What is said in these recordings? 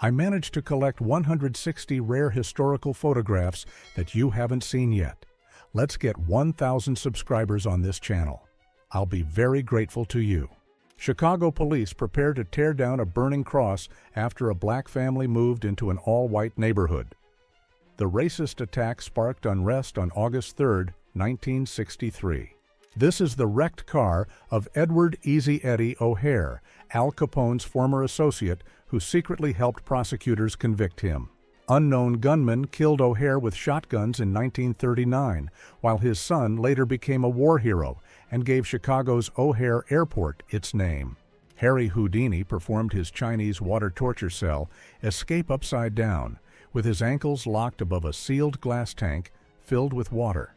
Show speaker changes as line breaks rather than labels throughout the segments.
I managed to collect 160 rare historical photographs that you haven't seen yet. Let's get 1,000 subscribers on this channel. I'll be very grateful to you. Chicago police prepare to tear down a burning cross after a black family moved into an all-white neighborhood. The racist attack sparked unrest on August 3, 1963. This is the wrecked car of Edward "Easy Eddie" O'Hare, Al Capone's former associate who secretly helped prosecutors convict him. Unknown gunmen killed O'Hare with shotguns in 1939, while his son later became a war hero and gave Chicago's O'Hare Airport its name. Harry Houdini performed his Chinese water torture cell escape upside down, with his ankles locked above a sealed glass tank filled with water.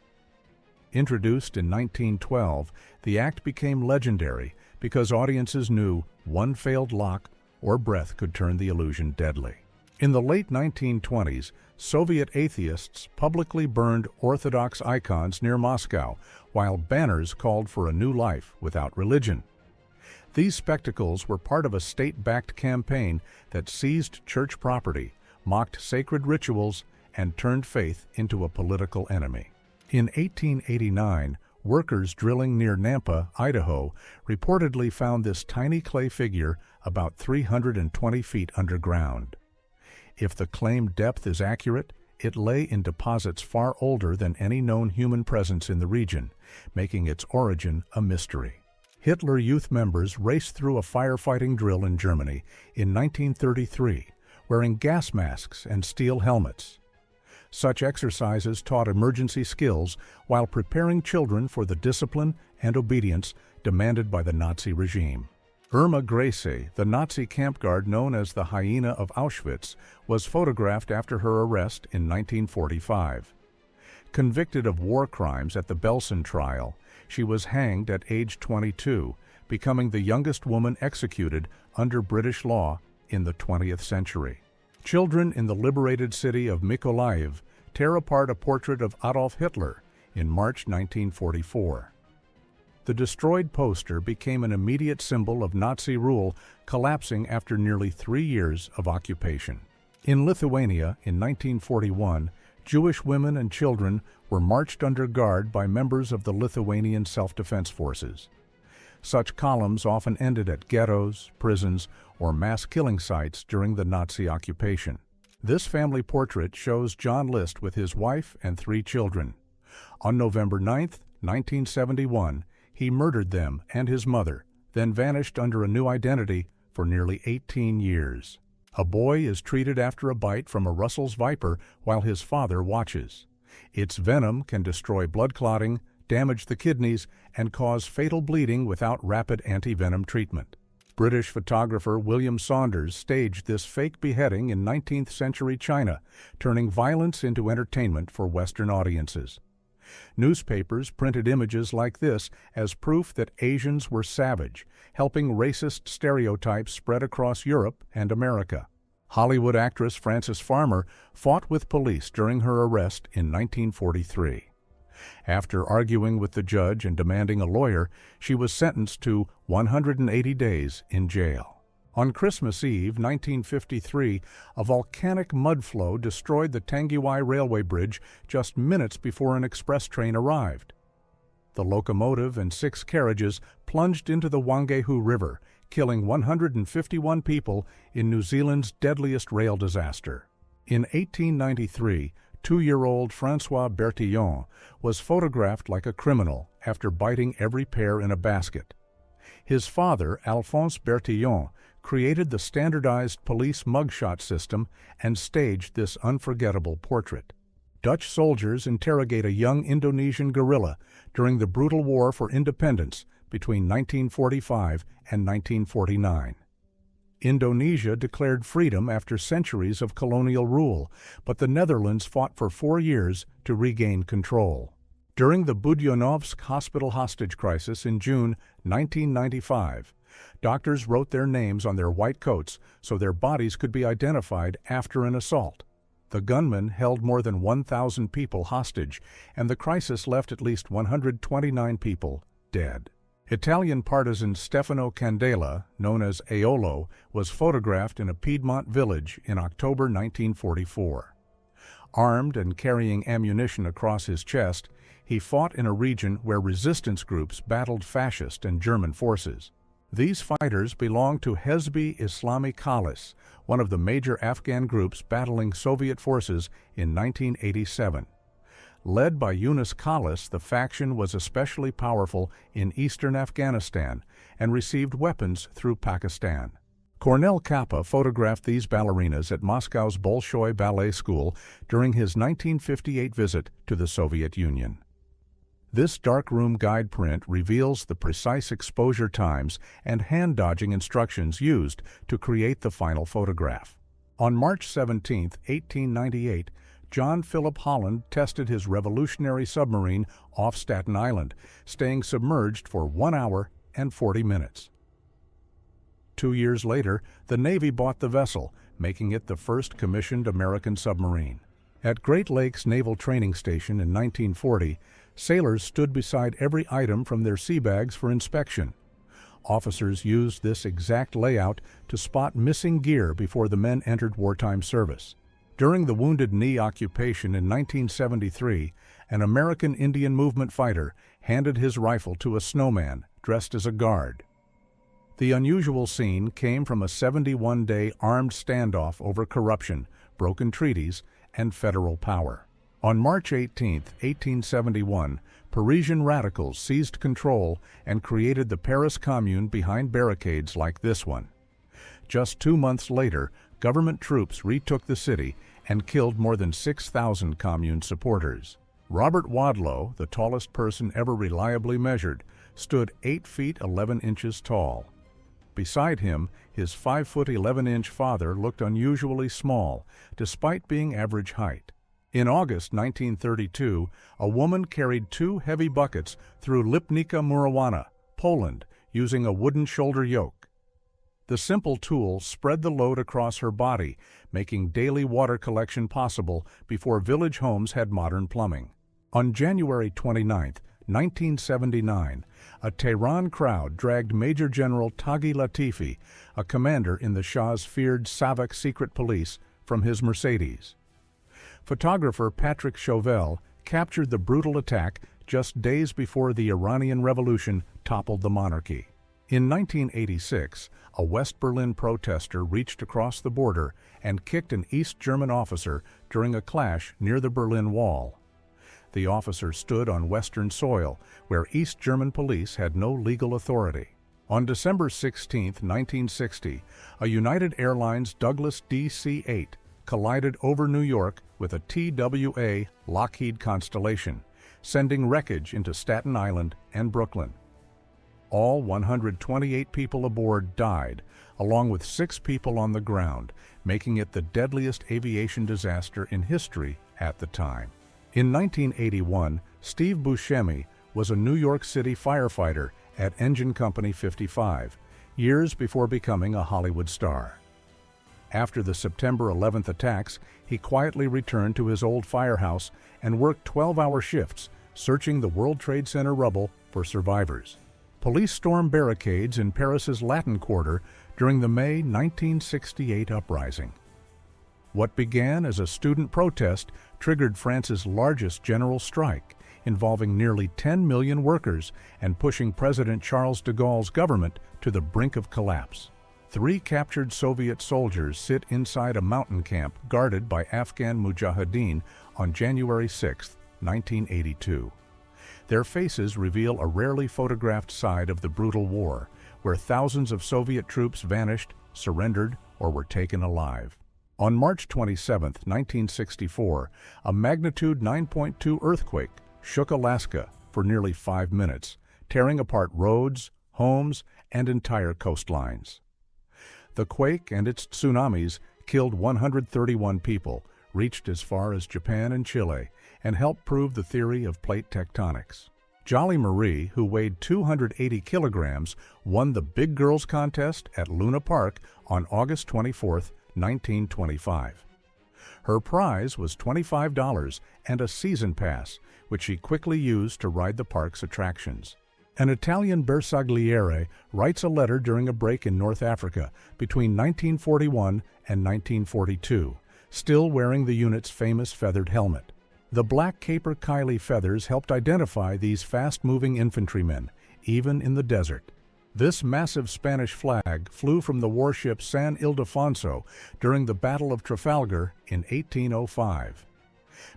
Introduced in 1912, the act became legendary because audiences knew one failed lock or breath could turn the illusion deadly. In the late 1920s, Soviet atheists publicly burned Orthodox icons near Moscow, while banners called for a new life without religion. These spectacles were part of a state-backed campaign that seized church property, mocked sacred rituals, and turned faith into a political enemy. In 1889, workers drilling near Nampa, Idaho, reportedly found this tiny clay figure about 320 feet underground. If the claimed depth is accurate, it lay in deposits far older than any known human presence in the region, making its origin a mystery. Hitler Youth members raced through a firefighting drill in Germany in 1933, wearing gas masks and steel helmets. Such exercises taught emergency skills while preparing children for the discipline and obedience demanded by the Nazi regime. Irma Gracie, the Nazi camp guard known as the Hyena of Auschwitz, was photographed after her arrest in 1945. Convicted of war crimes at the Belsen trial, she was hanged at age 22, becoming the youngest woman executed under British law in the 20th century. Children in the liberated city of Mykolaiv tear apart a portrait of Adolf Hitler in March 1944. The destroyed poster became an immediate symbol of Nazi rule, collapsing after nearly 3 years of occupation. In Lithuania, in 1941, Jewish women and children were marched under guard by members of the Lithuanian Self-Defense Forces. Such columns often ended at ghettos, prisons, or mass killing sites during the Nazi occupation. This family portrait shows John List with his wife and 3 children. On November 9, 1971, he murdered them and his mother, then vanished under a new identity for nearly 18 years. A boy is treated after a bite from a Russell's viper while his father watches. Its venom can destroy blood clotting, damage the kidneys, and cause fatal bleeding without rapid anti-venom treatment. British photographer William Saunders staged this fake beheading in 19th century China, turning violence into entertainment for Western audiences. Newspapers printed images like this as proof that Asians were savage, helping racist stereotypes spread across Europe and America. Hollywood actress Frances Farmer fought with police during her arrest in 1943. After arguing with the judge and demanding a lawyer, she was sentenced to 180 days in jail. On Christmas Eve, 1953, a volcanic mud flow destroyed the Tangiwai Railway Bridge just minutes before an express train arrived. The locomotive and 6 carriages plunged into the Wangehu River, killing 151 people in New Zealand's deadliest rail disaster. In 1893, 2-year-old François Bertillon was photographed like a criminal after biting every pear in a basket. His father, Alphonse Bertillon, created the standardized police mugshot system and staged this unforgettable portrait. Dutch soldiers interrogate a young Indonesian guerrilla during the brutal War for Independence between 1945 and 1949. Indonesia declared freedom after centuries of colonial rule, but the Netherlands fought for 4 years to regain control. During the Budjonovsk hospital hostage crisis in June 1995, doctors wrote their names on their white coats so their bodies could be identified after an assault. The gunmen held more than 1,000 people hostage, and the crisis left at least 129 people dead. Italian partisan Stefano Candela, known as Aiolo, was photographed in a Piedmont village in October 1944. Armed and carrying ammunition across his chest, he fought in a region where resistance groups battled fascist and German forces. These fighters belonged to Hezb-e Islami Khalis, one of the major Afghan groups battling Soviet forces in 1987. Led by Yunus Khalis, the faction was especially powerful in eastern Afghanistan and received weapons through Pakistan. Cornel Kappa photographed these ballerinas at Moscow's Bolshoi Ballet School during his 1958 visit to the Soviet Union. This darkroom guide print reveals the precise exposure times and hand-dodging instructions used to create the final photograph. On March 17, 1898, John Philip Holland tested his revolutionary submarine off Staten Island, staying submerged for 1 hour and 40 minutes. 2 years later, the Navy bought the vessel, making it the first commissioned American submarine. At Great Lakes Naval Training Station in 1940, sailors stood beside every item from their sea bags for inspection. Officers used this exact layout to spot missing gear before the men entered wartime service. During the Wounded Knee occupation in 1973, an American Indian Movement fighter handed his rifle to a snowman dressed as a guard. The unusual scene came from a 71-day armed standoff over corruption, broken treaties, and federal power. On March 18, 1871, Parisian radicals seized control and created the Paris Commune behind barricades like this one. Just 2 months later, government troops retook the city and killed more than 6,000 Commune supporters. Robert Wadlow, the tallest person ever reliably measured, stood 8 feet 11 inches tall. Beside him, his 5'11" father looked unusually small, despite being average height. In August 1932, a woman carried 2 heavy buckets through Lipnica Murowana, Poland, using a wooden shoulder yoke. The simple tool spread the load across her body, making daily water collection possible before village homes had modern plumbing. On January 29, 1979, a Tehran crowd dragged Major General Taghi Latifi, a commander in the Shah's feared Savak secret police, from his Mercedes. Photographer Patrick Chauvel captured the brutal attack just days before the Iranian Revolution toppled the monarchy. In 1986, a West Berlin protester reached across the border and kicked an East German officer during a clash near the Berlin Wall. The officer stood on Western soil, where East German police had no legal authority. On December 16, 1960, a United Airlines Douglas DC-8 collided over New York with a TWA Lockheed Constellation, sending wreckage into Staten Island and Brooklyn. All 128 people aboard died, along with 6 people on the ground, making it the deadliest aviation disaster in history at the time. In 1981, Steve Buscemi was a New York City firefighter at Engine Company 55, years before becoming a Hollywood star. After the September 11th attacks, he quietly returned to his old firehouse and worked 12-hour shifts, searching the World Trade Center rubble for survivors. Police stormed barricades in Paris's Latin Quarter during the May 1968 uprising. What began as a student protest triggered France's largest general strike, involving nearly 10 million workers and pushing President Charles de Gaulle's government to the brink of collapse. 3 captured Soviet soldiers sit inside a mountain camp guarded by Afghan Mujahideen on January 6, 1982. Their faces reveal a rarely photographed side of the brutal war, where thousands of Soviet troops vanished, surrendered, or were taken alive. On March 27, 1964, a magnitude 9.2 earthquake shook Alaska for nearly 5 minutes, tearing apart roads, homes, and entire coastlines. The quake and its tsunamis killed 131 people, reached as far as Japan and Chile, and helped prove the theory of plate tectonics. Jolly Marie, who weighed 280 kilograms, won the Big Girls Contest at Luna Park on August 24, 1925. Her prize was $25 and a season pass, which she quickly used to ride the park's attractions. An Italian bersagliere writes a letter during a break in North Africa between 1941 and 1942, still wearing the unit's famous feathered helmet. The black caper-kiley feathers helped identify these fast-moving infantrymen, even in the desert. This massive Spanish flag flew from the warship San Ildefonso during the Battle of Trafalgar in 1805.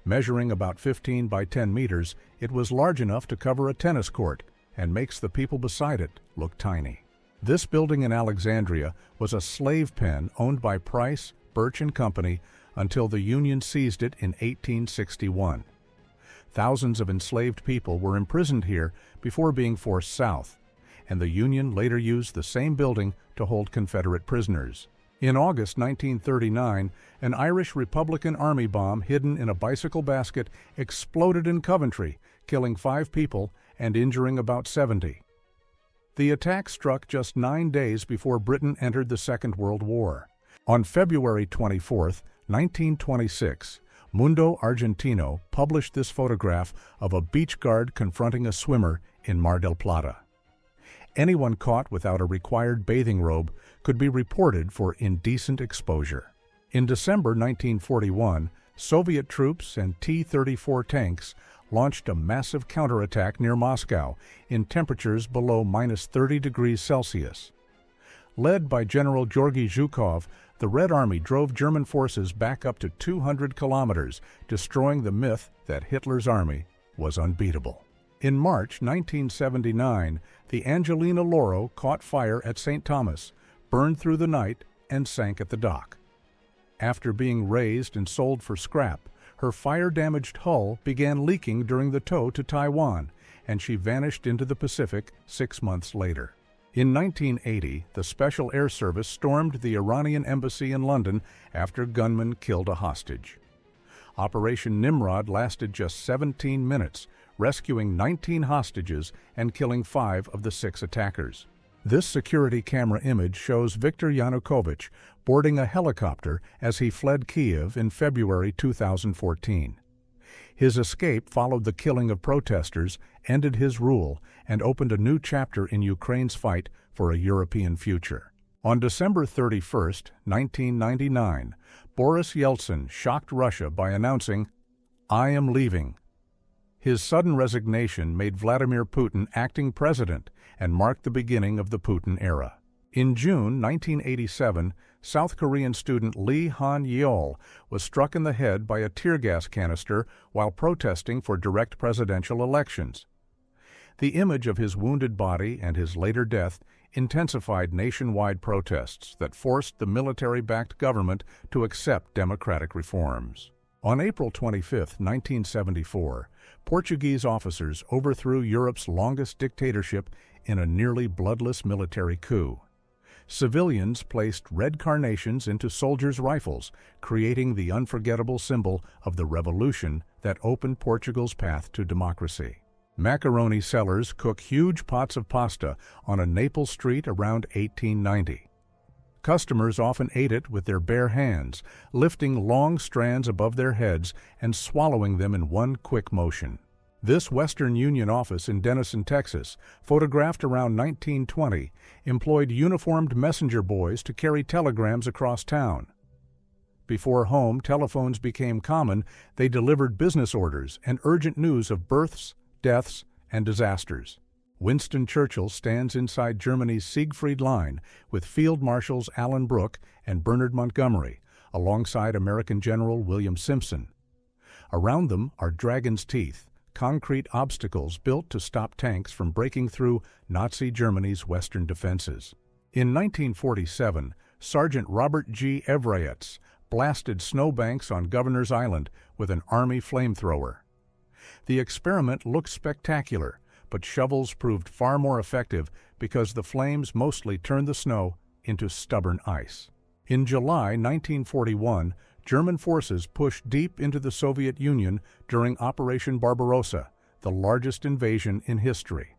Measuring about 15 by 10 meters, it was large enough to cover a tennis court and makes the people beside it look tiny. This building in Alexandria was a slave pen owned by Price, Birch and Company until the Union seized it in 1861. Thousands of enslaved people were imprisoned here before being forced south, and the Union later used the same building to hold Confederate prisoners. In August 1939, an Irish Republican Army bomb hidden in a bicycle basket exploded in Coventry, killing 5 people and injuring about 70. The attack struck just 9 days before Britain entered the Second World War. On February 24, 1926, Mundo Argentino published this photograph of a beach guard confronting a swimmer in Mar del Plata. Anyone caught without a required bathing robe could be reported for indecent exposure. In December 1941, Soviet troops and T-34 tanks launched a massive counterattack near Moscow in temperatures below -30 degrees Celsius. Led by General Georgy Zhukov, the Red Army drove German forces back up to 200 kilometers, destroying the myth that Hitler's army was unbeatable. In March 1979, the Angelina Lauro caught fire at St. Thomas, burned through the night, and sank at the dock. After being raised and sold for scrap, her fire-damaged hull began leaking during the tow to Taiwan, and she vanished into the Pacific 6 months later. In 1980, the Special Air Service stormed the Iranian embassy in London after gunmen killed a hostage. Operation Nimrod lasted just 17 minutes, rescuing 19 hostages and killing 5 of the 6 attackers. This security camera image shows Viktor Yanukovych boarding a helicopter as he fled Kiev in February 2014. His escape followed the killing of protesters, ended his rule, and opened a new chapter in Ukraine's fight for a European future. On December 31, 1999, Boris Yeltsin shocked Russia by announcing, "I am leaving." His sudden resignation made Vladimir Putin acting president and marked the beginning of the Putin era. In June 1987, South Korean student Lee Han-yeol was struck in the head by a tear gas canister while protesting for direct presidential elections. The image of his wounded body and his later death intensified nationwide protests that forced the military-backed government to accept democratic reforms. On April 25, 1974, Portuguese officers overthrew Europe's longest dictatorship in a nearly bloodless military coup. Civilians placed red carnations into soldiers' rifles, creating the unforgettable symbol of the revolution that opened Portugal's path to democracy. Macaroni sellers cook huge pots of pasta on a Naples street around 1890. Customers often ate it with their bare hands, lifting long strands above their heads and swallowing them in one quick motion. This Western Union office in Denison, Texas, photographed around 1920, employed uniformed messenger boys to carry telegrams across town. Before home telephones became common, they delivered business orders and urgent news of births, deaths, and disasters. Winston Churchill stands inside Germany's Siegfried Line with Field Marshals Alan Brooke and Bernard Montgomery, alongside American General William Simpson. Around them are Dragon's Teeth, concrete obstacles built to stop tanks from breaking through Nazi Germany's western defenses. In 1947, Sergeant Robert G. Evraetz blasted snowbanks on Governor's Island with an Army flamethrower. The experiment looked spectacular, but shovels proved far more effective because the flames mostly turned the snow into stubborn ice. In July 1941, German forces pushed deep into the Soviet Union during Operation Barbarossa, the largest invasion in history.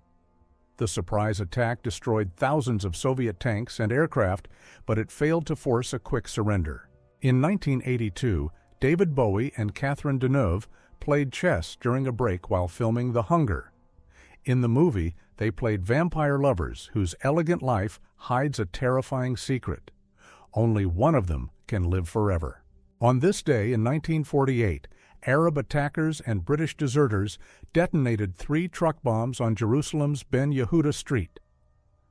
The surprise attack destroyed thousands of Soviet tanks and aircraft, but it failed to force a quick surrender. In 1982, David Bowie and Catherine Deneuve played chess during a break while filming The Hunger. In the movie, they played vampire lovers whose elegant life hides a terrifying secret. Only one of them can live forever. On this day in 1948, Arab attackers and British deserters detonated 3 truck bombs on Jerusalem's Ben Yehuda Street.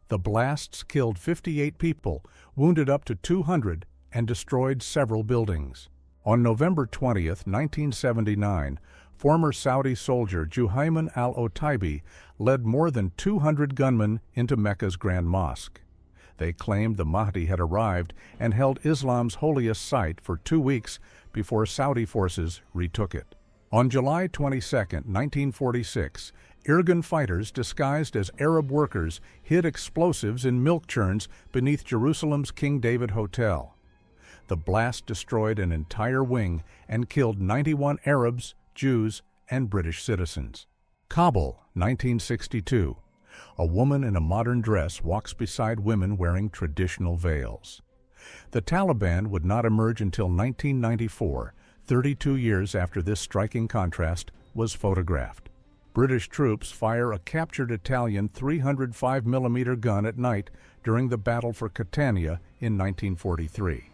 The blasts killed 58 people, wounded up to 200, and destroyed several buildings. On November 20, 1979, former Saudi soldier Juhayman al-Otaibi led more than 200 gunmen into Mecca's Grand Mosque. They claimed the Mahdi had arrived and held Islam's holiest site for 2 weeks before Saudi forces retook it. On July 22, 1946, Irgun fighters disguised as Arab workers hid explosives in milk churns beneath Jerusalem's King David Hotel. The blast destroyed an entire wing and killed 91 Arabs, Jews, and British citizens. Kabul, 1962. A woman in a modern dress walks beside women wearing traditional veils. The Taliban would not emerge until 1994, 32 years after this striking contrast was photographed. British troops fire a captured Italian 305mm gun at night during the Battle for Catania in 1943.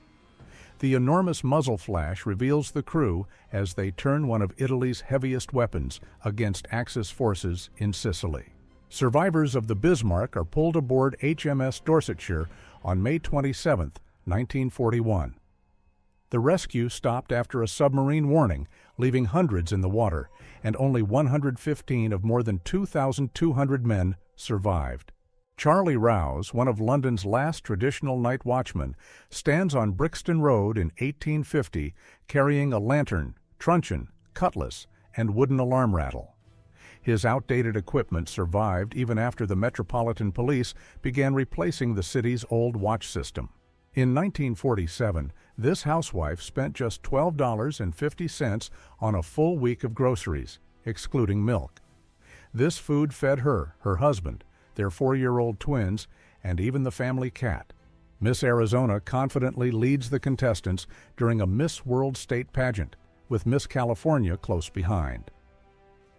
The enormous muzzle flash reveals the crew as they turn one of Italy's heaviest weapons against Axis forces in Sicily. Survivors of the Bismarck are pulled aboard HMS Dorsetshire on May 27, 1941. The rescue stopped after a submarine warning, leaving hundreds in the water, and only 115 of more than 2,200 men survived. Charlie Rouse, one of London's last traditional night watchmen, stands on Brixton Road in 1850 carrying a lantern, truncheon, cutlass, and wooden alarm rattle. His outdated equipment survived even after the Metropolitan Police began replacing the city's old watch system. In 1947, this housewife spent just $12.50 on a full week of groceries, excluding milk. This food fed her, her husband, their 4-year-old twins, and even the family cat. Miss Arizona confidently leads the contestants during a Miss World state pageant, with Miss California close behind.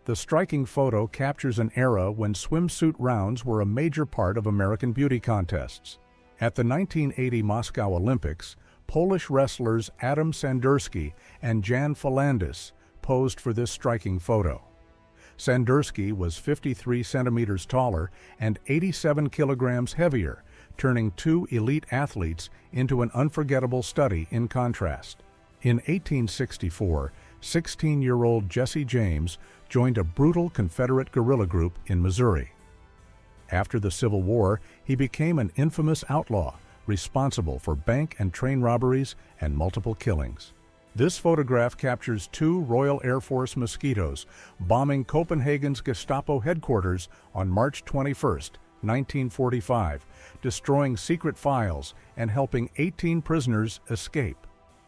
The striking photo captures an era when swimsuit rounds were a major part of American beauty contests. At the 1980 Moscow Olympics, Polish wrestlers Adam Sandurski and Jan Falandis posed for this striking photo. Sandurski was 53 centimeters taller and 87 kilograms heavier, turning 2 elite athletes into an unforgettable study in contrast. In 1864, 16-year-old Jesse James joined a brutal Confederate guerrilla group in Missouri. After the Civil War, he became an infamous outlaw, responsible for bank and train robberies and multiple killings. This photograph captures 2 Royal Air Force Mosquitoes bombing Copenhagen's Gestapo headquarters on March 21, 1945, destroying secret files and helping 18 prisoners escape.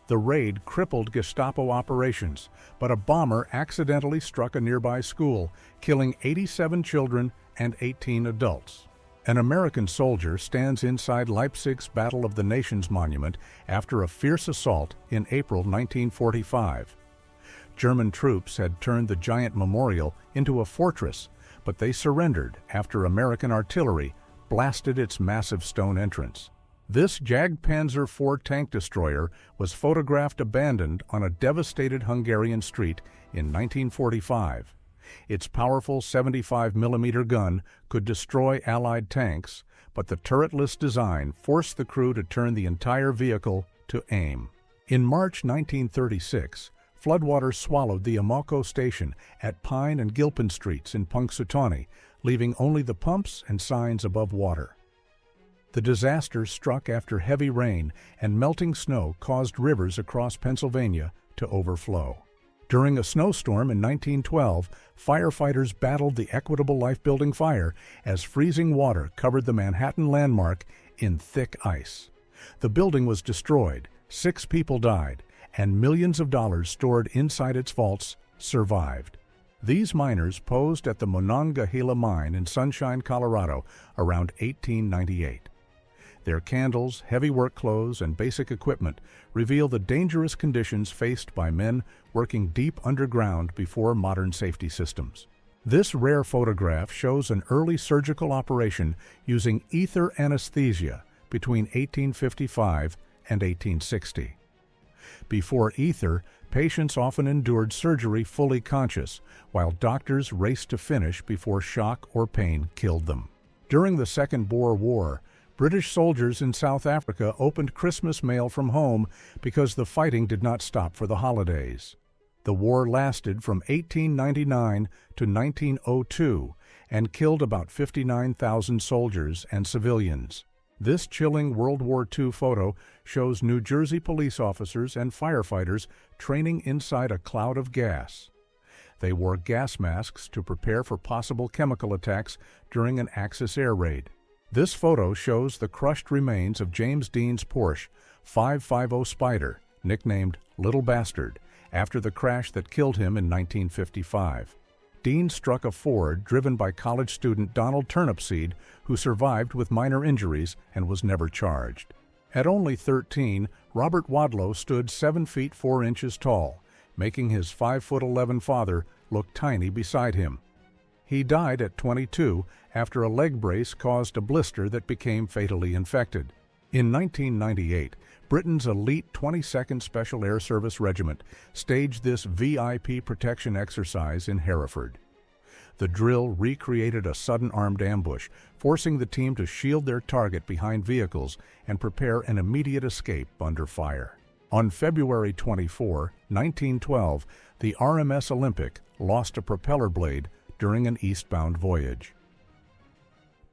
The raid crippled Gestapo operations, but a bomber accidentally struck a nearby school, killing 87 children and 18 adults. An American soldier stands inside Leipzig's Battle of the Nations monument after a fierce assault in April 1945. German troops had turned the giant memorial into a fortress, but they surrendered after American artillery blasted its massive stone entrance. This Jagdpanzer IV tank destroyer was photographed abandoned on a devastated Hungarian street in 1945. Its powerful 75mm gun could destroy Allied tanks, but the turretless design forced the crew to turn the entire vehicle to aim. In March 1936, floodwaters swallowed the Immoco station at Pine and Gilpin Streets in Punxsutawney, leaving only the pumps and signs above water. The disaster struck after heavy rain and melting snow caused rivers across Pennsylvania to overflow. During a snowstorm in 1912, firefighters battled the Equitable Life-Building Fire as freezing water covered the Manhattan landmark in thick ice. The building was destroyed, 6 people died, and millions of dollars stored inside its vaults survived. These miners posed at the Monongahela mine in Sunshine, Colorado, around 1898. Their candles, heavy work clothes, and basic equipment reveal the dangerous conditions faced by men working deep underground before modern safety systems. This rare photograph shows an early surgical operation using ether anesthesia between 1855 and 1860. Before ether, patients often endured surgery fully conscious, while doctors raced to finish before shock or pain killed them. During the Second Boer War, British soldiers in South Africa opened Christmas mail from home because the fighting did not stop for the holidays. The war lasted from 1899 to 1902 and killed about 59,000 soldiers and civilians. This chilling World War II photo shows New Jersey police officers and firefighters training inside a cloud of gas. They wore gas masks to prepare for possible chemical attacks during an Axis air raid. This photo shows the crushed remains of James Dean's Porsche 550 Spider, nicknamed Little Bastard, after the crash that killed him in 1955. Dean struck a Ford driven by college student Donald Turnipseed, who survived with minor injuries and was never charged. At only 13, Robert Wadlow stood 7 feet 4 inches tall, making his 5'11" father look tiny beside him. He died at 22 after a leg brace caused a blister that became fatally infected. In 1998, Britain's elite 22nd Special Air Service Regiment staged this VIP protection exercise in Hereford. The drill recreated a sudden armed ambush, forcing the team to shield their target behind vehicles and prepare an immediate escape under fire. On February 24, 1912, the RMS Olympic lost a propeller blade during an eastbound voyage.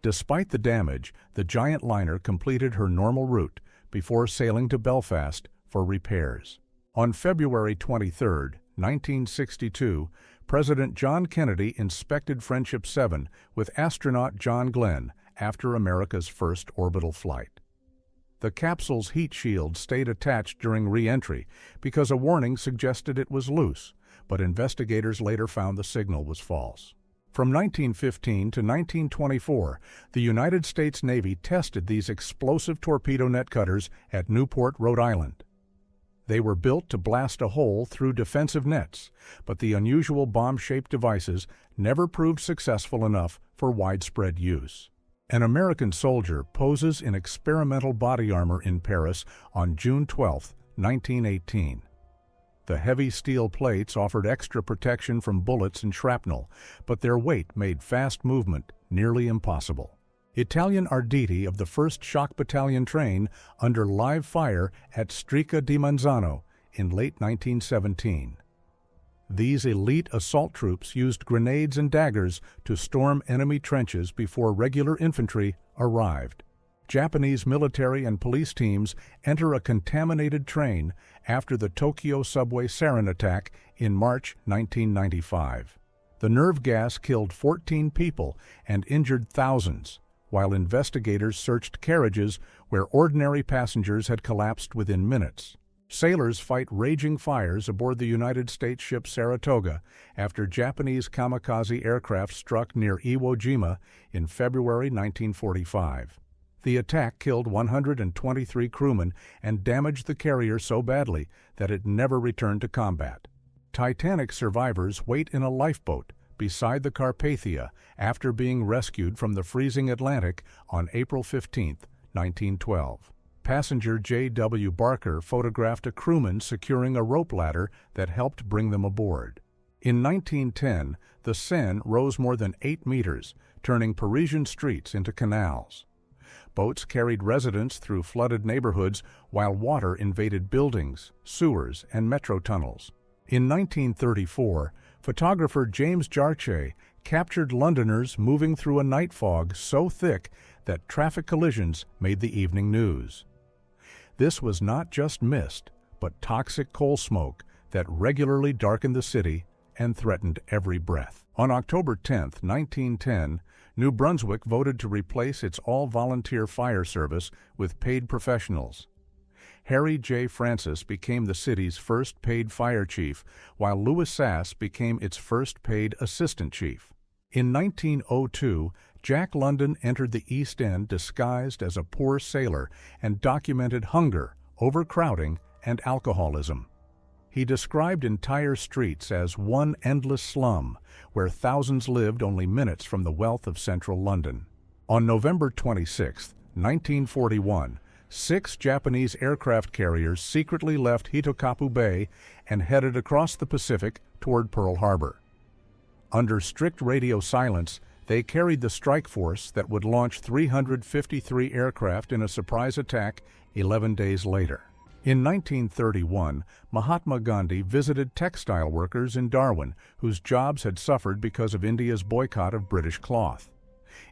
Despite the damage, the giant liner completed her normal route before sailing to Belfast for repairs. On February 23, 1962, President John Kennedy inspected Friendship 7 with astronaut John Glenn after America's first orbital flight. The capsule's heat shield stayed attached during re-entry because a warning suggested it was loose, but investigators later found the signal was false. From 1915 to 1924, the United States Navy tested these explosive torpedo net cutters at Newport, Rhode Island. They were built to blast a hole through defensive nets, but the unusual bomb-shaped devices never proved successful enough for widespread use. An American soldier poses in experimental body armor in Paris on June 12, 1918. The heavy steel plates offered extra protection from bullets and shrapnel, but their weight made fast movement nearly impossible. Italian Arditi of the 1st Shock Battalion trained under live fire at Strica di Manzano in late 1917. These elite assault troops used grenades and daggers to storm enemy trenches before regular infantry arrived. Japanese military and police teams enter a contaminated train after the Tokyo subway sarin attack in March 1995. The nerve gas killed 14 people and injured thousands, while investigators searched carriages where ordinary passengers had collapsed within minutes. Sailors fight raging fires aboard the United States ship Saratoga after Japanese kamikaze aircraft struck near Iwo Jima in February 1945. The attack killed 123 crewmen and damaged the carrier so badly that it never returned to combat. Titanic survivors wait in a lifeboat beside the Carpathia after being rescued from the freezing Atlantic on April 15, 1912. Passenger J.W. Barker photographed a crewman securing a rope ladder that helped bring them aboard. In 1910, the Seine rose more than 8 meters, turning Parisian streets into canals. Boats carried residents through flooded neighborhoods while water invaded buildings, sewers, and metro tunnels. In 1934, photographer James Jarche captured Londoners moving through a night fog so thick that traffic collisions made the evening news. This was not just mist, but toxic coal smoke that regularly darkened the city and threatened every breath. On October 10, 1910, New Brunswick voted to replace its all-volunteer fire service with paid professionals. Harry J. Francis became the city's first paid fire chief, while Louis Sass became its first paid assistant chief. In 1902, Jack London entered the East End disguised as a poor sailor and documented hunger, overcrowding, and alcoholism. He described entire streets as one endless slum, where thousands lived only minutes from the wealth of central London. On November 26, 1941, 6 Japanese aircraft carriers secretly left Hitokapu Bay and headed across the Pacific toward Pearl Harbor. Under strict radio silence, they carried the strike force that would launch 353 aircraft in a surprise attack 11 days later. In 1931, Mahatma Gandhi visited textile workers in Darwin whose jobs had suffered because of India's boycott of British cloth.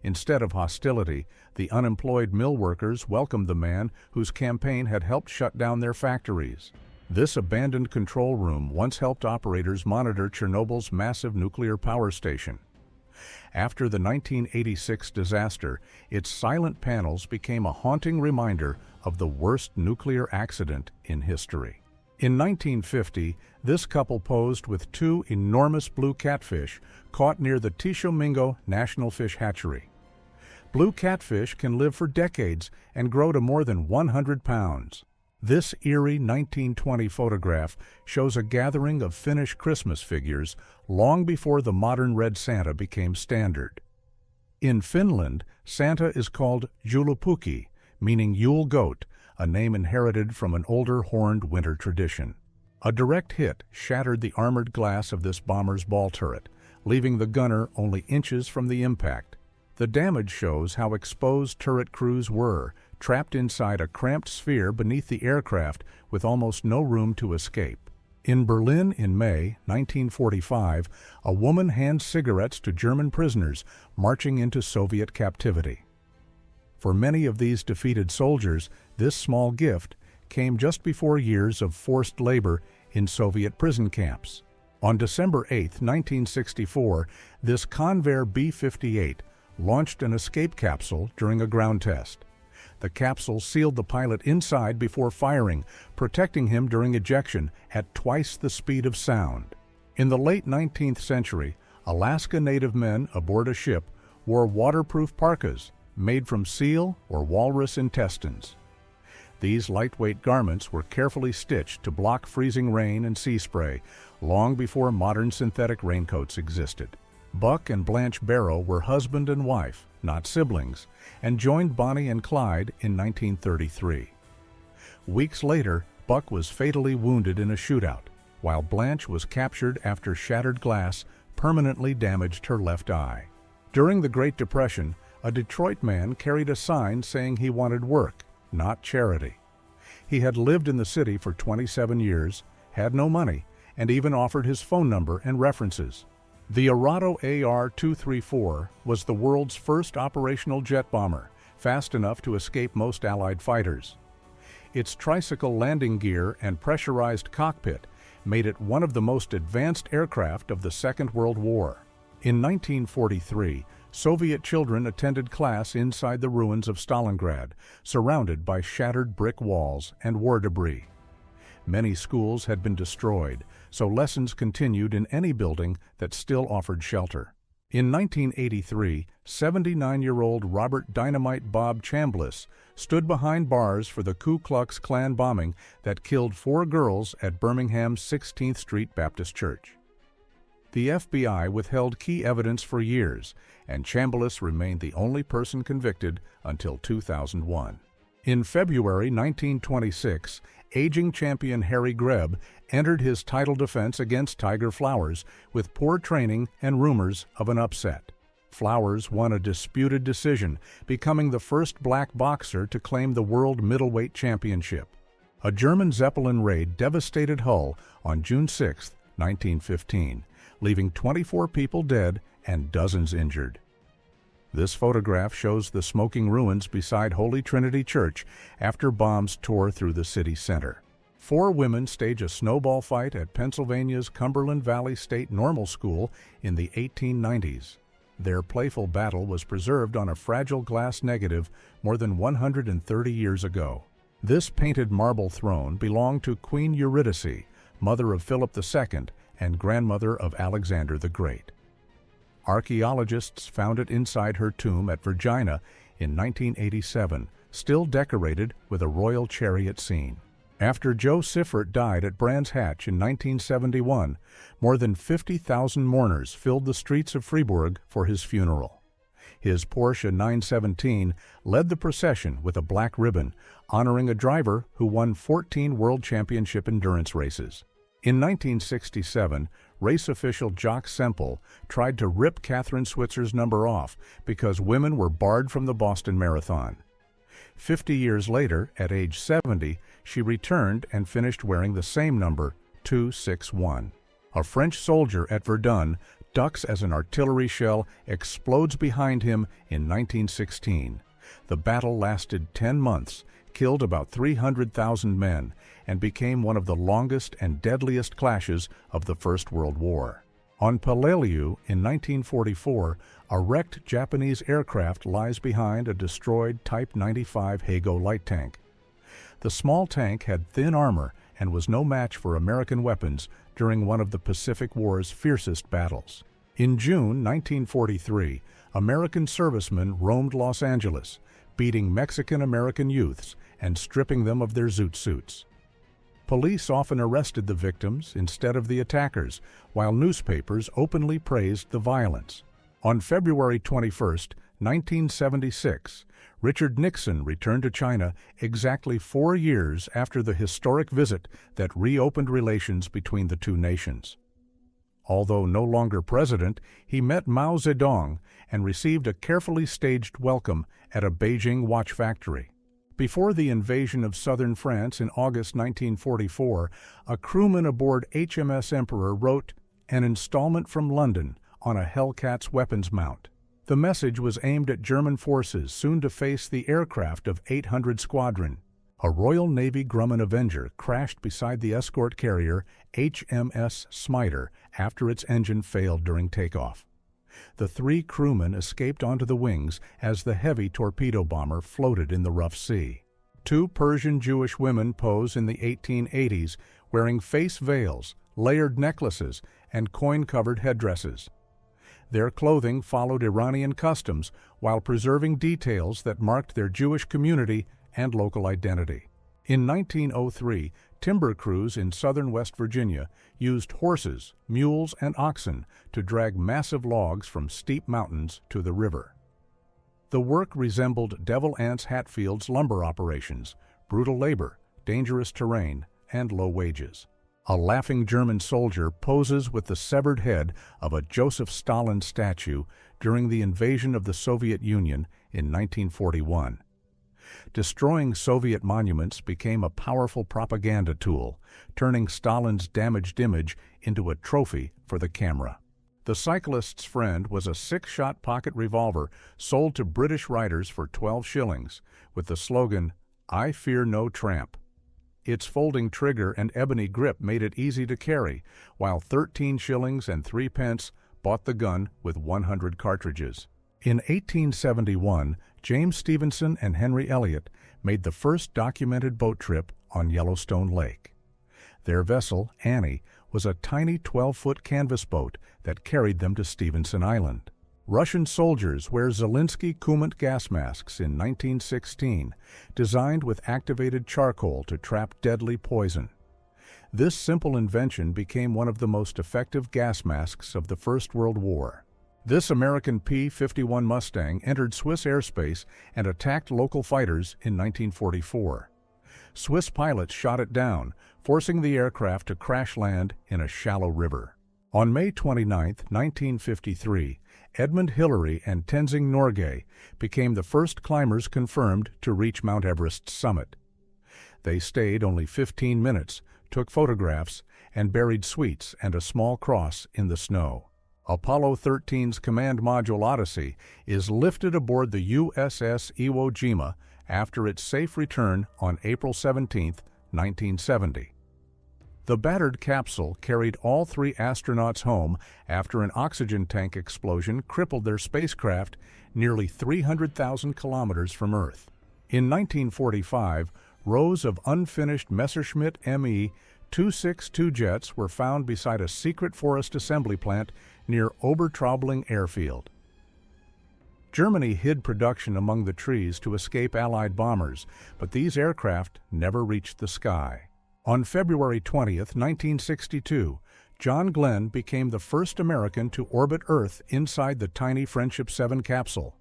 Instead of hostility, the unemployed mill workers welcomed the man whose campaign had helped shut down their factories. This abandoned control room once helped operators monitor Chernobyl's massive nuclear power station. After the 1986 disaster, its silent panels became a haunting reminder of the worst nuclear accident in history. In 1950, this couple posed with 2 enormous blue catfish caught near the Tishomingo National Fish Hatchery. Blue catfish can live for decades and grow to more than 100 pounds. This eerie 1920 photograph shows a gathering of Finnish Christmas figures long before the modern red Santa became standard. In Finland, Santa is called Joulupukki, meaning Yule Goat, a name inherited from an older horned winter tradition. A direct hit shattered the armored glass of this bomber's ball turret, leaving the gunner only inches from the impact. The damage shows how exposed turret crews were, trapped inside a cramped sphere beneath the aircraft with almost no room to escape. In Berlin in May 1945, a woman hands cigarettes to German prisoners marching into Soviet captivity. For many of these defeated soldiers, this small gift came just before years of forced labor in Soviet prison camps. On December 8, 1964, this Convair B-58 launched an escape capsule during a ground test. The capsule sealed the pilot inside before firing, protecting him during ejection at twice the speed of sound. In the late 19th century, Alaska Native men aboard a ship wore waterproof parkas made from seal or walrus intestines. These lightweight garments were carefully stitched to block freezing rain and sea spray, long before modern synthetic raincoats existed. Buck and Blanche Barrow were husband and wife, not siblings, and joined Bonnie and Clyde in 1933. Weeks later, Buck was fatally wounded in a shootout, while Blanche was captured after shattered glass permanently damaged her left eye. During the Great Depression, a Detroit man carried a sign saying he wanted work, not charity. He had lived in the city for 27 years, had no money, and even offered his phone number and references. The Arado AR-234 was the world's first operational jet bomber, fast enough to escape most Allied fighters. Its tricycle landing gear and pressurized cockpit made it one of the most advanced aircraft of the Second World War. In 1943, Soviet children attended class inside the ruins of Stalingrad, surrounded by shattered brick walls and war debris. Many schools had been destroyed, so lessons continued in any building that still offered shelter. In 1983, 79-year-old Robert Dynamite Bob Chambliss stood behind bars for the Ku Klux Klan bombing that killed 4 girls at Birmingham's 16th Street Baptist Church. The FBI withheld key evidence for years, and Chambliss remained the only person convicted until 2001. In February 1926, aging champion Harry Greb entered his title defense against Tiger Flowers with poor training and rumors of an upset. Flowers won a disputed decision, becoming the first black boxer to claim the World Middleweight Championship. A German Zeppelin raid devastated Hull on June 6, 1915, leaving 24 people dead and dozens injured. This photograph shows the smoking ruins beside Holy Trinity Church after bombs tore through the city center. 4 women stage a snowball fight at Pennsylvania's Cumberland Valley State Normal School in the 1890s. Their playful battle was preserved on a fragile glass negative more than 130 years ago. This painted marble throne belonged to Queen Eurydice, mother of Philip II and grandmother of Alexander the Great. Archaeologists found it inside her tomb at Vergina in 1987, still decorated with a royal chariot scene. After Joe Siffert died at Brands Hatch in 1971, more than 50,000 mourners filled the streets of Fribourg for his funeral. His Porsche 917 led the procession with a black ribbon, honoring a driver who won 14 World Championship endurance races. In 1967, race official Jacques Semple tried to rip Catherine Switzer's number off because women were barred from the Boston Marathon. 50 years later, at age 70, she returned and finished wearing the same number, 261. A French soldier at Verdun ducks as an artillery shell explodes behind him in 1916. The battle lasted 10 months, killed about 300,000 men, and became one of the longest and deadliest clashes of the First World War. On Peleliu in 1944, a wrecked Japanese aircraft lies behind a destroyed Type 95 Hago light tank. The small tank had thin armor and was no match for American weapons during one of the Pacific War's fiercest battles. In June 1943, American servicemen roamed Los Angeles, beating Mexican-American youths and stripping them of their zoot suits. Police often arrested the victims instead of the attackers, while newspapers openly praised the violence. On February 21, 1976, Richard Nixon returned to China exactly 4 years after the historic visit that reopened relations between the two nations. Although no longer president, he met Mao Zedong and received a carefully staged welcome at a Beijing watch factory. Before the invasion of southern France in August 1944, a crewman aboard HMS Emperor wrote an installment from London on a Hellcat's weapons mount. The message was aimed at German forces soon to face the aircraft of 800 Squadron. A Royal Navy Grumman Avenger crashed beside the escort carrier HMS Smiter after its engine failed during takeoff. The 3 crewmen escaped onto the wings as the heavy torpedo bomber floated in the rough sea. 2 Persian Jewish women pose in the 1880s wearing face veils, layered necklaces, and coin-covered headdresses. Their clothing followed Iranian customs while preserving details that marked their Jewish community and local identity. In 1903, timber crews in southern West Virginia used horses, mules, and oxen to drag massive logs from steep mountains to the river. The work resembled Devil Anse Hatfield's lumber operations: brutal labor, dangerous terrain, and low wages. A laughing German soldier poses with the severed head of a Joseph Stalin statue during the invasion of the Soviet Union in 1941. Destroying Soviet monuments became a powerful propaganda tool, turning Stalin's damaged image into a trophy for the camera. The cyclist's friend was a 6-shot pocket revolver sold to British riders for 12 shillings, with the slogan, "I fear no tramp." Its folding trigger and ebony grip made it easy to carry, while 13 shillings and 3 pence bought the gun with 100 cartridges. In 1871, James Stevenson and Henry Elliott made the first documented boat trip on Yellowstone Lake. Their vessel, Annie, was a tiny 12-foot canvas boat that carried them to Stevenson Island. Russian soldiers wear Zelinsky Kumant gas masks in 1916, designed with activated charcoal to trap deadly poison. This simple invention became one of the most effective gas masks of the First World War. This American P-51 Mustang entered Swiss airspace and attacked local fighters in 1944. Swiss pilots shot it down, forcing the aircraft to crash land in a shallow river. On May 29, 1953, Edmund Hillary and Tenzing Norgay became the first climbers confirmed to reach Mount Everest's summit. They stayed only 15 minutes, took photographs, and buried sweets and a small cross in the snow. Apollo 13's command module Odyssey is lifted aboard the USS Iwo Jima after its safe return on April 17, 1970. The battered capsule carried all 3 astronauts home after an oxygen tank explosion crippled their spacecraft nearly 300,000 kilometers from Earth. In 1945, rows of unfinished Messerschmitt Me 262 jets were found beside a secret forest assembly plant near Obertraubling Airfield. Germany hid production among the trees to escape Allied bombers, but these aircraft never reached the sky. On February 20th, 1962, John Glenn became the first American to orbit Earth inside the tiny Friendship 7 capsule.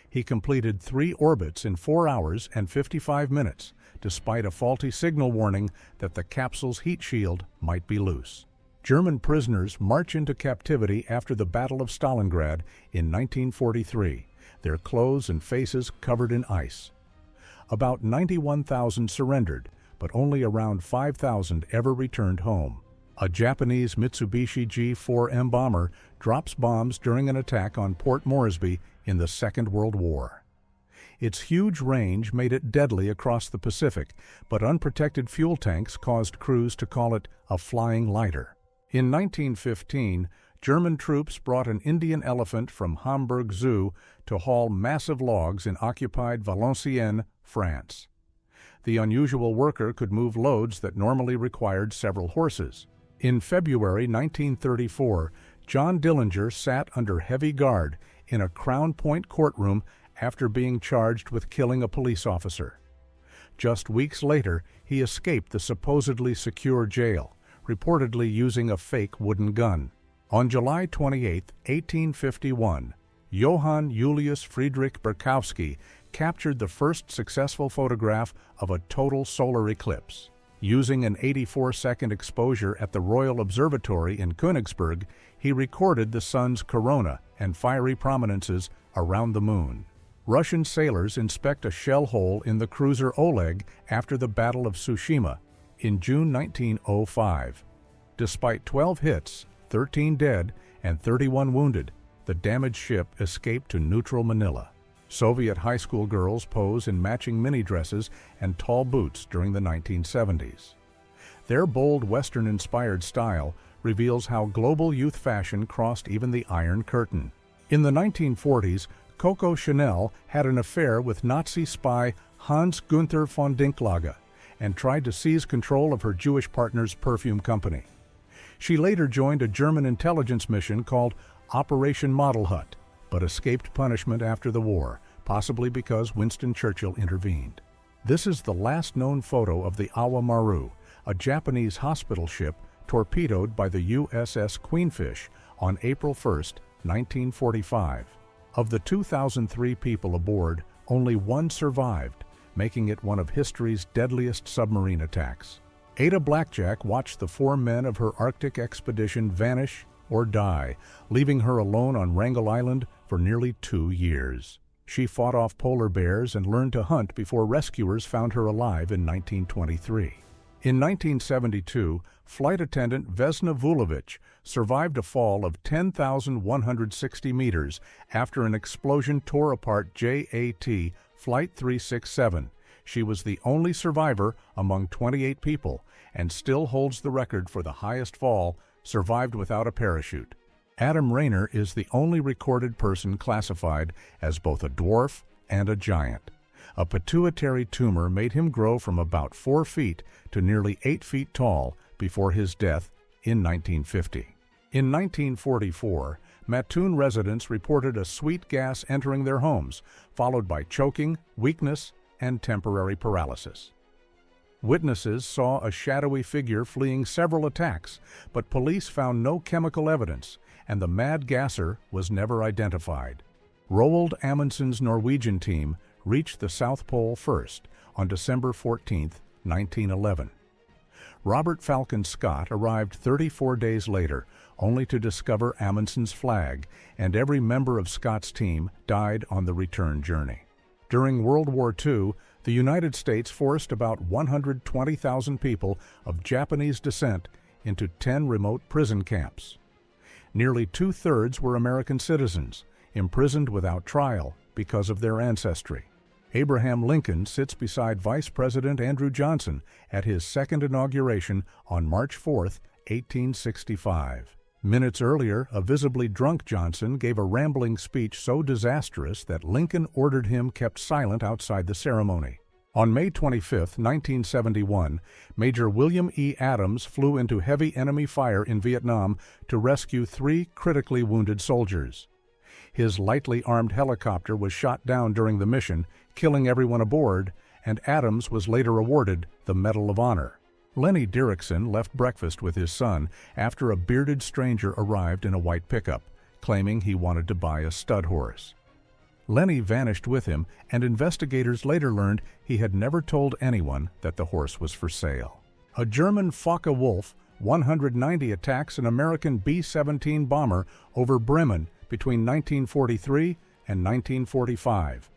He completed 3 orbits in 4 hours and 55 minutes, despite a faulty signal warning that the capsule's heat shield might be loose. German prisoners march into captivity after the Battle of Stalingrad in 1943, their clothes and faces covered in ice. About 91,000 surrendered, but only around 5,000 ever returned home. A Japanese Mitsubishi G-4M bomber drops bombs during an attack on Port Moresby in the Second World War. Its huge range made it deadly across the Pacific, but unprotected fuel tanks caused crews to call it a flying lighter. In 1915, German troops brought an Indian elephant from Hamburg Zoo to haul massive logs in occupied Valenciennes, France. The unusual worker could move loads that normally required several horses. In February 1934, John Dillinger sat under heavy guard in a Crown Point courtroom after being charged with killing a police officer. Just weeks later, he escaped the supposedly secure jail, reportedly using a fake wooden gun. On July 28, 1851, Johann Julius Friedrich Berkowski captured the first successful photograph of a total solar eclipse. Using an 84-second exposure at the Royal Observatory in Königsberg, he recorded the sun's corona and fiery prominences around the moon. Russian sailors inspect a shell hole in the cruiser Oleg after the Battle of Tsushima in June 1905. Despite 12 hits, 13 dead, and 31 wounded, the damaged ship escaped to neutral Manila. Soviet high school girls pose in matching mini dresses and tall boots during the 1970s. Their bold Western-inspired style reveals how global youth fashion crossed even the Iron Curtain. In the 1940s, Coco Chanel had an affair with Nazi spy Hans Gunther von Dinklage and tried to seize control of her Jewish partner's perfume company. She later joined a German intelligence mission called Operation Model Hut, but escaped punishment after the war, possibly because Winston Churchill intervened. This is the last known photo of the Awa Maru, a Japanese hospital ship torpedoed by the USS Queenfish on April 1, 1945. Of the 2,003 people aboard, only 1 survived, making it one of history's deadliest submarine attacks. Ada Blackjack watched the 4 men of her Arctic expedition vanish or die, leaving her alone on Wrangel Island for nearly 2 years. She fought off polar bears and learned to hunt before rescuers found her alive in 1923. In 1972, flight attendant Vesna Vulovic survived a fall of 10,160 meters after an explosion tore apart JAT Flight 367. She was the only survivor among 28 people and still holds the record for the highest fall survived without a parachute. Adam Rayner is the only recorded person classified as both a dwarf and a giant. A pituitary tumor made him grow from about 4 feet to nearly 8 feet tall before his death in 1950. In 1944, Mattoon residents reported a sweet gas entering their homes, followed by choking, weakness, and temporary paralysis. Witnesses saw a shadowy figure fleeing several attacks, but police found no chemical evidence, and the mad gasser was never identified. Roald Amundsen's Norwegian team reached the South Pole first on December 14, 1911. Robert Falcon Scott arrived 34 days later, only to discover Amundsen's flag, and every member of Scott's team died on the return journey. During World War II, the United States forced about 120,000 people of Japanese descent into 10 remote prison camps. Nearly 2/3 were American citizens, imprisoned without trial because of their ancestry. Abraham Lincoln sits beside Vice President Andrew Johnson at his second inauguration on March 4, 1865. Minutes earlier, a visibly drunk Johnson gave a rambling speech so disastrous that Lincoln ordered him kept silent outside the ceremony. On May 25, 1971, Major William E. Adams flew into heavy enemy fire in Vietnam to rescue 3 critically wounded soldiers. His lightly armed helicopter was shot down during the mission, killing everyone aboard, and Adams was later awarded the Medal of Honor. Lenny Dirksen left breakfast with his son after a bearded stranger arrived in a white pickup, claiming he wanted to buy a stud horse. Lenny vanished with him, and investigators later learned he had never told anyone that the horse was for sale. A German Focke-Wulf 190 attacks an American B-17 bomber over Bremen between 1943 and 1945.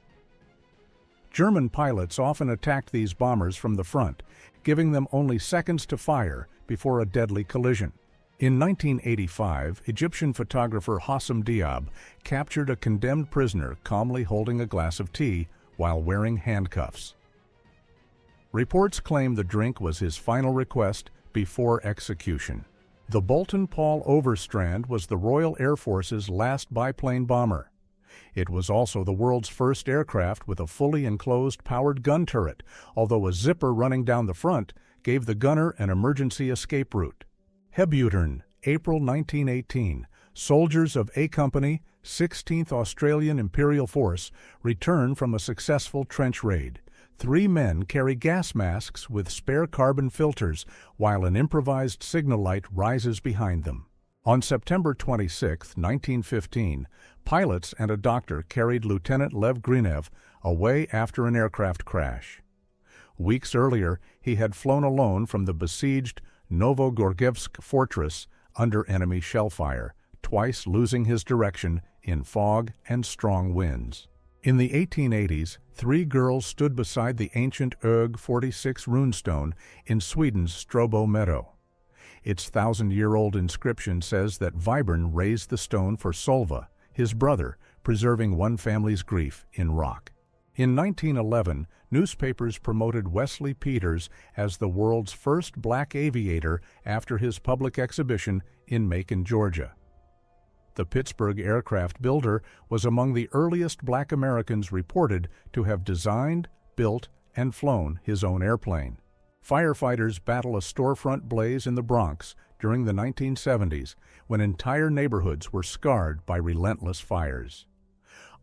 German pilots often attacked these bombers from the front, giving them only seconds to fire before a deadly collision. In 1985, Egyptian photographer Hossam Diab captured a condemned prisoner calmly holding a glass of tea while wearing handcuffs. Reports claim the drink was his final request before execution. The Bolton Paul Overstrand was the Royal Air Force's last biplane bomber. It was also the world's first aircraft with a fully enclosed powered gun turret, although a zipper running down the front gave the gunner an emergency escape route. Hebuterne, April 1918. Soldiers of A Company, 16th Australian Imperial Force, return from a successful trench raid. 3 men carry gas masks with spare carbon filters, while an improvised signal light rises behind them. On September 26, 1915, pilots and a doctor carried Lieutenant Lev Grinev away after an aircraft crash. Weeks earlier, he had flown alone from the besieged Novogorgevsk fortress under enemy shellfire, twice losing his direction in fog and strong winds. In the 1880s, 3 girls stood beside the ancient Ög 46 runestone in Sweden's Strobo Meadow. Its 1,000-year-old inscription says that Vibern raised the stone for Solva, his brother, preserving one family's grief in rock. In 1911, newspapers promoted Wesley Peters as the world's first black aviator after his public exhibition in Macon, Georgia. The Pittsburgh aircraft builder was among the earliest black Americans reported to have designed, built, and flown his own airplane. Firefighters battle a storefront blaze in the Bronx during the 1970s, when entire neighborhoods were scarred by relentless fires.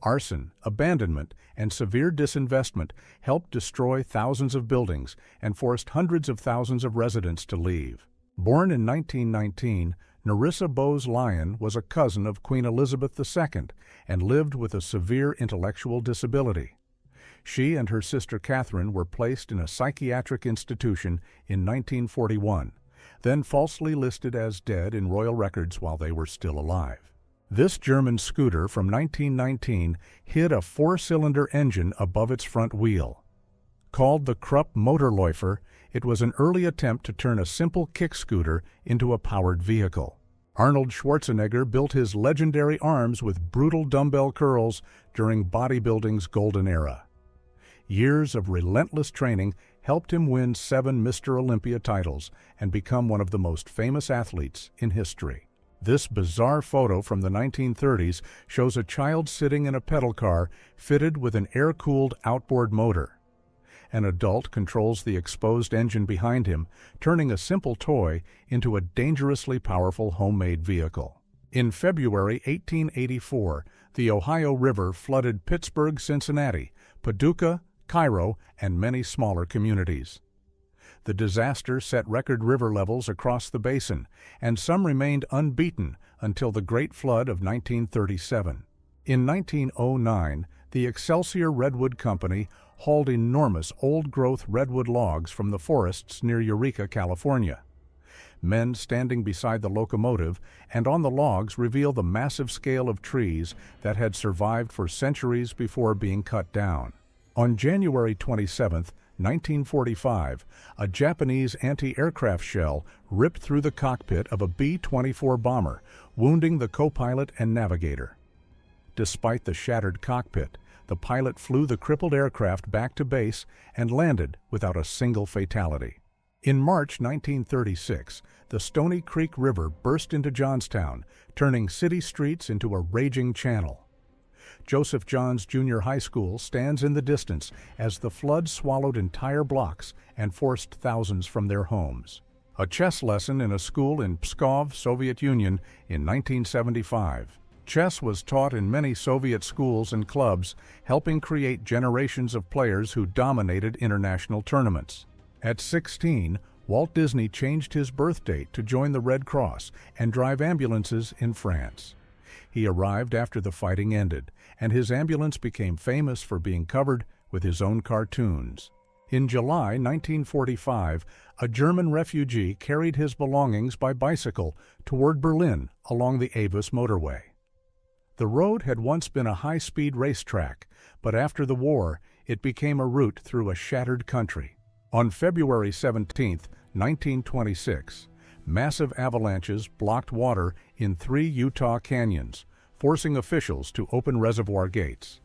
Arson, abandonment, and severe disinvestment helped destroy thousands of buildings and forced hundreds of thousands of residents to leave. Born in 1919, Nerissa Bowes-Lyon was a cousin of Queen Elizabeth II and lived with a severe intellectual disability. She and her sister Catherine were placed in a psychiatric institution in 1941, then falsely listed as dead in royal records while they were still alive. This German scooter from 1919 hid a 4-cylinder engine above its front wheel. Called the Krupp Motorläufer, it was an early attempt to turn a simple kick scooter into a powered vehicle. Arnold Schwarzenegger built his legendary arms with brutal dumbbell curls during bodybuilding's golden era. Years of relentless training helped him win 7 Mr. Olympia titles and become one of the most famous athletes in history. This bizarre photo from the 1930s shows a child sitting in a pedal car fitted with an air-cooled outboard motor. An adult controls the exposed engine behind him, turning a simple toy into a dangerously powerful homemade vehicle. In February 1884, the Ohio River flooded Pittsburgh, Cincinnati, Paducah, Cairo, and many smaller communities. The disaster set record river levels across the basin, and some remained unbeaten until the Great Flood of 1937. In 1909, the Excelsior Redwood Company hauled enormous old-growth redwood logs from the forests near Eureka, California. Men standing beside the locomotive and on the logs reveal the massive scale of trees that had survived for centuries before being cut down. On January 27, 1945, a Japanese anti-aircraft shell ripped through the cockpit of a B-24 bomber, wounding the co-pilot and navigator. Despite the shattered cockpit, the pilot flew the crippled aircraft back to base and landed without a single fatality. In March 1936, the Stony Creek River burst into Johnstown, turning city streets into a raging channel. Joseph Johns Junior High School stands in the distance as the flood swallowed entire blocks and forced thousands from their homes. A chess lesson in a school in Pskov, Soviet Union in 1975. Chess was taught in many Soviet schools and clubs, helping create generations of players who dominated international tournaments. At 16, Walt Disney changed his birth date to join the Red Cross and drive ambulances in France. He arrived after the fighting ended, and his ambulance became famous for being covered with his own cartoons. In July 1945, a German refugee carried his belongings by bicycle toward Berlin along the Avis motorway. The road had once been a high-speed racetrack, but after the war, it became a route through a shattered country. On February 17, 1926, massive avalanches blocked water in 3 Utah canyons, forcing officials to open reservoir gates.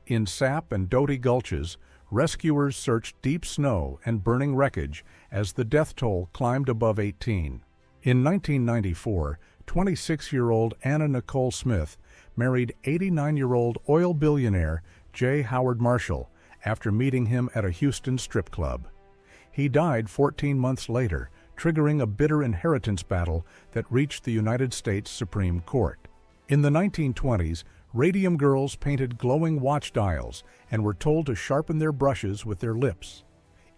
In Sap and Doty gulches, rescuers searched deep snow and burning wreckage as the death toll climbed above 18. In 1994, 26-year-old Anna Nicole Smith married 89-year-old oil billionaire J. Howard Marshall after meeting him at a Houston strip club. He died 14 months later, triggering a bitter inheritance battle that reached the United States Supreme Court. In the 1920s, radium girls painted glowing watch dials and were told to sharpen their brushes with their lips.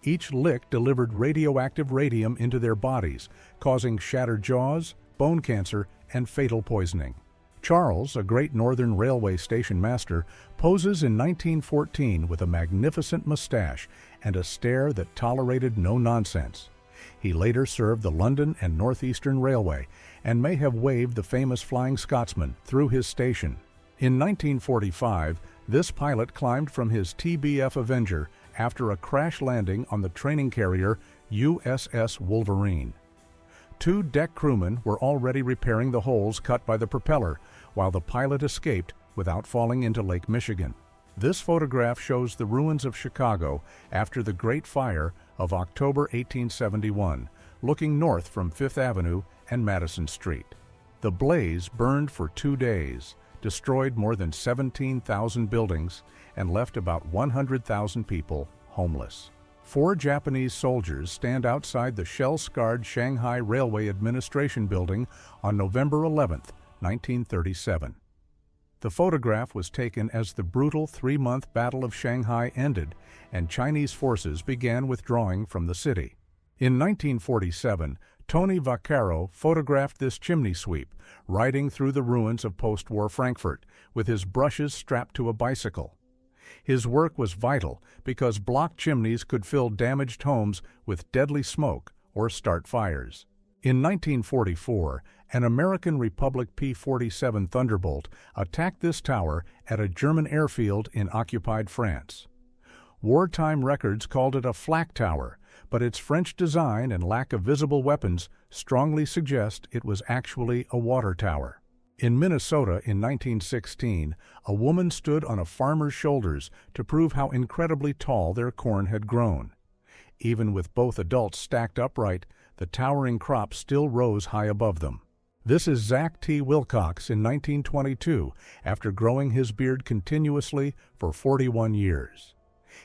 Each lick delivered radioactive radium into their bodies, causing shattered jaws, bone cancer, and fatal poisoning. Charles, a Great Northern Railway station master, poses in 1914 with a magnificent mustache and a stare that tolerated no nonsense. He later served the London and Northeastern Railway and may have waved the famous Flying Scotsman through his station. In 1945, this pilot climbed from his TBF Avenger after a crash landing on the training carrier USS Wolverine. 2 deck crewmen were already repairing the holes cut by the propeller, while the pilot escaped without falling into Lake Michigan. This photograph shows the ruins of Chicago after the Great Fire of October 1871, looking north from Fifth Avenue and Madison Street. The blaze burned for 2 days, destroyed more than 17,000 buildings, and left about 100,000 people homeless. 4 Japanese soldiers stand outside the shell-scarred Shanghai Railway Administration building on November 11, 1937. The photograph was taken as the brutal 3-month Battle of Shanghai ended and Chinese forces began withdrawing from the city. In 1947, Tony Vaccaro photographed this chimney sweep, riding through the ruins of post-war Frankfurt, with his brushes strapped to a bicycle. His work was vital because blocked chimneys could fill damaged homes with deadly smoke or start fires. In 1944, an American Republic P-47 Thunderbolt attacked this tower at a German airfield in occupied France. Wartime records called it a flak tower, but its French design and lack of visible weapons strongly suggest it was actually a water tower. In Minnesota in 1916, a woman stood on a farmer's shoulders to prove how incredibly tall their corn had grown. Even with both adults stacked upright, the towering crop still rose high above them. This is Zach T. Wilcox in 1922, after growing his beard continuously for 41 years.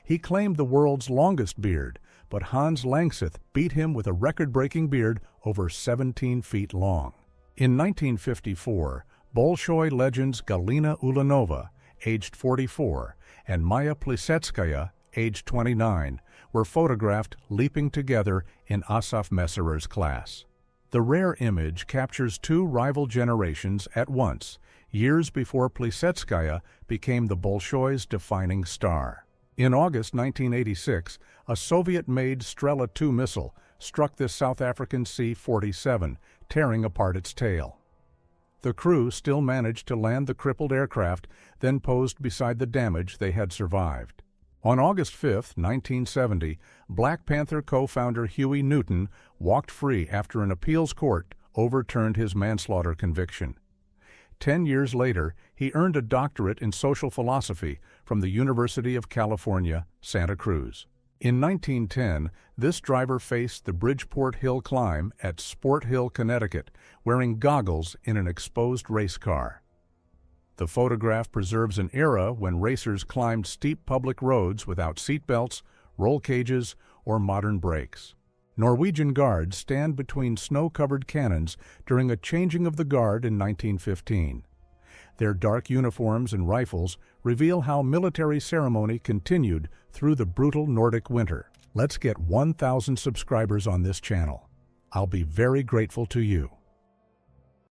He claimed the world's longest beard, but Hans Langseth beat him with a record-breaking beard over 17 feet long. In 1954, Bolshoi legends Galina Ulanova, aged 44, and Maya Plisetskaya, aged 29, were photographed leaping together in Asaf Messerer's class. The rare image captures 2 rival generations at once, years before Plisetskaya became the Bolshoi's defining star. In August 1986, a Soviet-made Strela 2 missile struck the South African C-47, tearing apart its tail. The crew still managed to land the crippled aircraft, then posed beside the damage they had survived. On August 5, 1970, Black Panther co-founder Huey Newton walked free after an appeals court overturned his manslaughter conviction. 10 years later, he earned a doctorate in social philosophy from the University of California, Santa Cruz. In 1910, this driver faced the Bridgeport Hill climb at Sport Hill, Connecticut, wearing goggles in an exposed race car. The photograph preserves an era when racers climbed steep public roads without seatbelts, roll cages, or modern brakes. Norwegian guards stand between snow-covered cannons during a changing of the guard in 1915. Their dark uniforms and rifles reveal how military ceremony continued through the brutal Nordic winter. Let's get 1,000 subscribers on this channel. I'll be very grateful to you.